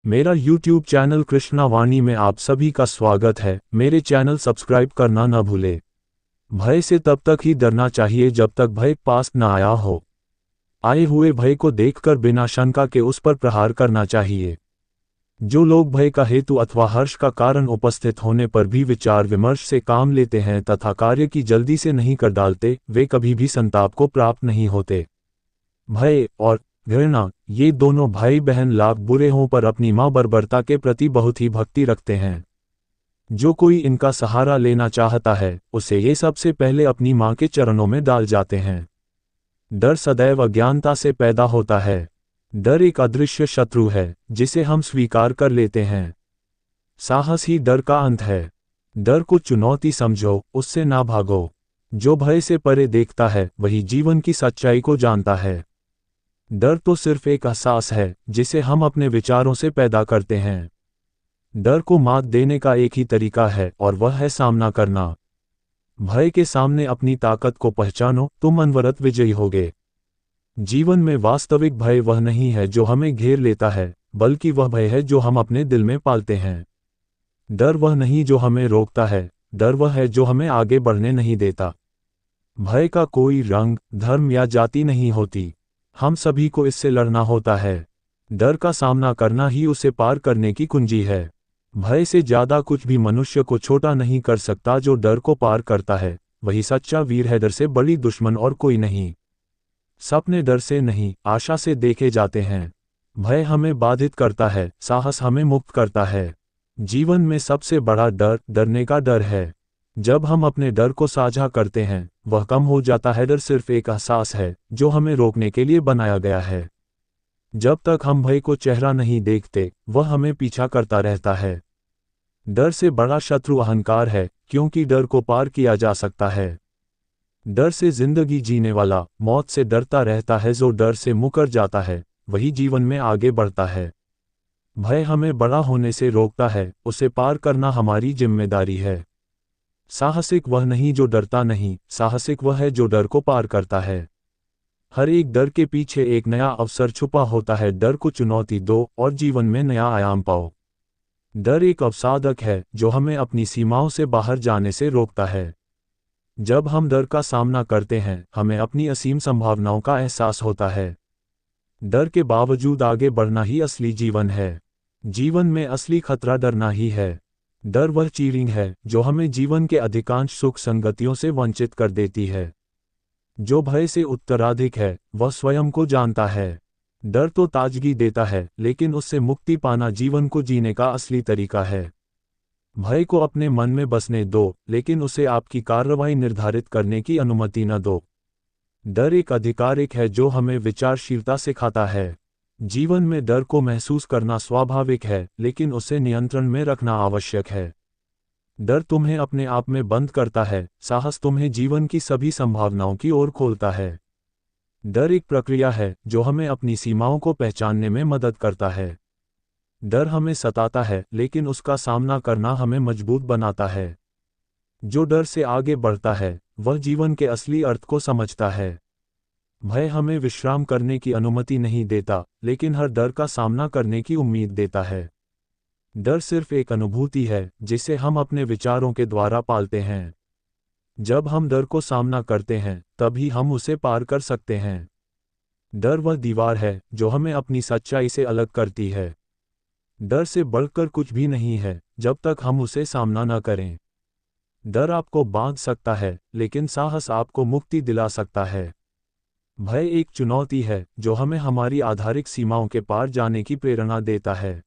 मेरा YouTube channel Krishna वाणी में आप सभी का स्वागत है। मेरे चैनल सब्सक्राइब करना न भूले। भय से तब तक ही डरना चाहिए जब तक भय पास न आया हो। आए हुए भय को देखकर बिना शंका के उस पर प्रहार करना चाहिए। जो लोग भय का हेतु अथवा हर्ष का कारण उपस्थित होने पर भी विचार विमर्श से काम लेते हैं तथा कार्य की जल्दी से नहीं कर डालते, वे कभी भी संताप को प्राप्त नहीं होते। भय और घृणा, ये दोनों भाई बहन लाभ बुरे हों पर अपनी माँ बर्बरता के प्रति बहुत ही भक्ति रखते हैं। जो कोई इनका सहारा लेना चाहता है, उसे ये सबसे पहले अपनी माँ के चरणों में डाल जाते हैं। डर सदैव अज्ञानता से पैदा होता है। डर एक अदृश्य शत्रु है, जिसे हम स्वीकार कर लेते हैं। साहस ही डर का अंत है। डर को चुनौती समझो, उससे ना भागो। जो भय से परे देखता है, वही जीवन की सच्चाई को जानता है। डर तो सिर्फ एक एहसास है, जिसे हम अपने विचारों से पैदा करते हैं। डर को मात देने का एक ही तरीका है, और वह है सामना करना। भय के सामने अपनी ताकत को पहचानो, तुम अनवरत विजयी होगे। जीवन में वास्तविक भय वह नहीं है जो हमें घेर लेता है, बल्कि वह भय है जो हम अपने दिल में पालते हैं। डर वह नहीं जो हमें रोकता है, डर वह है जो हमें आगे बढ़ने नहीं देता। भय का कोई रंग, धर्म या जाति नहीं होती। हम सभी को इससे लड़ना होता है। डर का सामना करना ही उसे पार करने की कुंजी है। भय से ज्यादा कुछ भी मनुष्य को छोटा नहीं कर सकता। जो डर को पार करता है, वही सच्चा वीर है। डर से बड़ी दुश्मन और कोई नहीं। सपने डर से नहीं, आशा से देखे जाते हैं। भय हमें बाधित करता है, साहस हमें मुक्त करता है। जीवन में सबसे बड़ा डर डरने का डर है। जब हम अपने डर को साझा करते हैं, वह कम हो जाता है। डर सिर्फ एक एहसास है, जो हमें रोकने के लिए बनाया गया है। जब तक हम भय को चेहरा नहीं देखते, वह हमें पीछा करता रहता है। डर से बड़ा शत्रु अहंकार है, क्योंकि डर को पार किया जा सकता है। डर से जिंदगी जीने वाला मौत से डरता रहता है। जो डर से मुकर जाता है, वही जीवन में आगे बढ़ता है। भय हमें बड़ा होने से रोकता है, उसे पार करना हमारी जिम्मेदारी है। साहसिक वह नहीं जो डरता नहीं, साहसिक वह है जो डर को पार करता है। हर एक डर के पीछे एक नया अवसर छुपा होता है। डर को चुनौती दो और जीवन में नया आयाम पाओ। डर एक अवसादक है, जो हमें अपनी सीमाओं से बाहर जाने से रोकता है। जब हम डर का सामना करते हैं, हमें अपनी असीम संभावनाओं का एहसास होता है। डर के बावजूद आगे बढ़ना ही असली जीवन है। जीवन में असली खतरा डरना ही है। डर वह चीरिंग है, जो हमें जीवन के अधिकांश सुख संगतियों से वंचित कर देती है। जो भय से उत्तराधिक है, वह स्वयं को जानता है। डर तो ताजगी देता है, लेकिन उससे मुक्ति पाना जीवन को जीने का असली तरीका है। भय को अपने मन में बसने दो, लेकिन उसे आपकी कार्रवाई निर्धारित करने की अनुमति न दो। डर एक अधिकारिक है जो हमें विचारशीलता सिखाता है। जीवन में डर को महसूस करना स्वाभाविक है, लेकिन उसे नियंत्रण में रखना आवश्यक है। डर तुम्हें अपने आप में बंद करता है, साहस तुम्हें जीवन की सभी संभावनाओं की ओर खोलता है। डर एक प्रक्रिया है, जो हमें अपनी सीमाओं को पहचानने में मदद करता है। डर हमें सताता है, लेकिन उसका सामना करना हमें मजबूत बनाता है। जो डर से आगे बढ़ता है, वह जीवन के असली अर्थ को समझता है। भय हमें विश्राम करने की अनुमति नहीं देता, लेकिन हर डर का सामना करने की उम्मीद देता है। डर सिर्फ एक अनुभूति है, जिसे हम अपने विचारों के द्वारा पालते हैं। जब हम डर को सामना करते हैं, तभी हम उसे पार कर सकते हैं। डर वह दीवार है, जो हमें अपनी सच्चाई से अलग करती है। डर से बढ़कर कुछ भी नहीं है, जब तक हम उसे सामना न करें। डर आपको बांध सकता है, लेकिन साहस आपको मुक्ति दिला सकता है। भय एक चुनौती है, जो हमें हमारी आधारिक सीमाओं के पार जाने की प्रेरणा देता है।